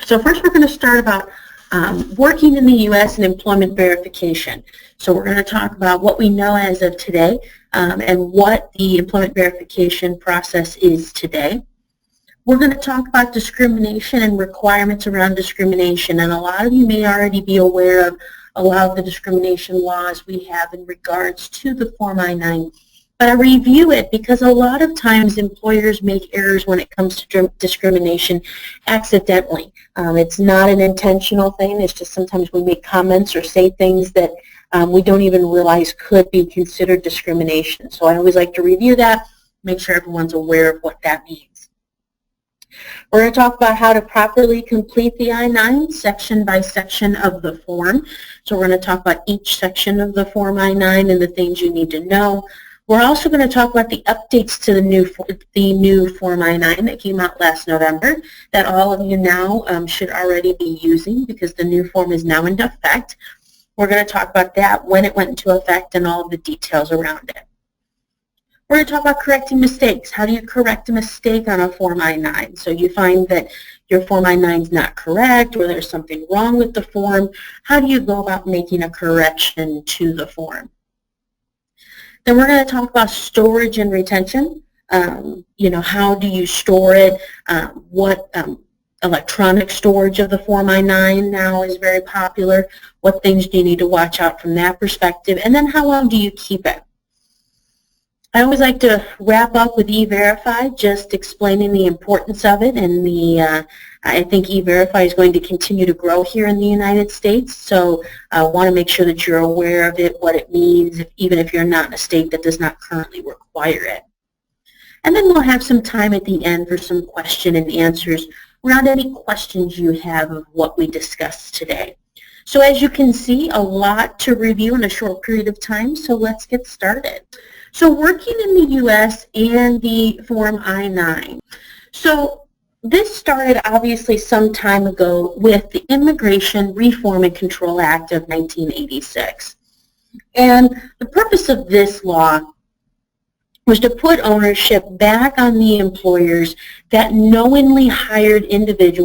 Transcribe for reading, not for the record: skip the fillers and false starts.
So first we're going to start about working in the U.S. and employment verification. So we're going to talk about what we know as of today and what the employment verification process is today. We're going to talk about discrimination and requirements around discrimination, and a lot of you may already be aware of a lot of the discrimination laws we have in regards to the Form I-9. But I review it because a lot of times employers make errors when it comes to discrimination accidentally. It's not an intentional thing. It's just sometimes we make comments or say things that we don't even realize could be considered discrimination. So I always like to review that, make sure everyone's aware of what that means. We're going to talk about how to properly complete the I-9 section by section of the form. So we're going to talk about each section of the Form I-9 and the things you need to know. We're also going to talk about the updates to the new Form I-9 that came out last November that all of you now should already be using because the new form is now into effect. We're going to talk about that, when it went into effect, and all of the details around it. We're going to talk about correcting mistakes. How do you correct a mistake on a Form I-9? So you find that your Form I-9 is not correct or there's something wrong with the form. How do you go about making a correction to the form? Then we're going to talk about storage and retention. How do you store it? What electronic storage of the Form I-9 now is very popular. What things do you need to watch out from that perspective? And then how long do you keep it? I always like to wrap up with E-Verify, just explaining the importance of it, and I think E-Verify is going to continue to grow here in the United States, so I want to make sure that you're aware of it, what it means, even if you're not in a state that does not currently require it. And then we'll have some time at the end for some question and answers around any questions you have of what we discussed today. So as you can see, a lot to review in a short period of time, so let's get started. So working in the U.S. and the Form I-9. So this started obviously some time ago with the Immigration Reform and Control Act of 1986. And the purpose of this law was to put ownership back on the employers that knowingly hired individuals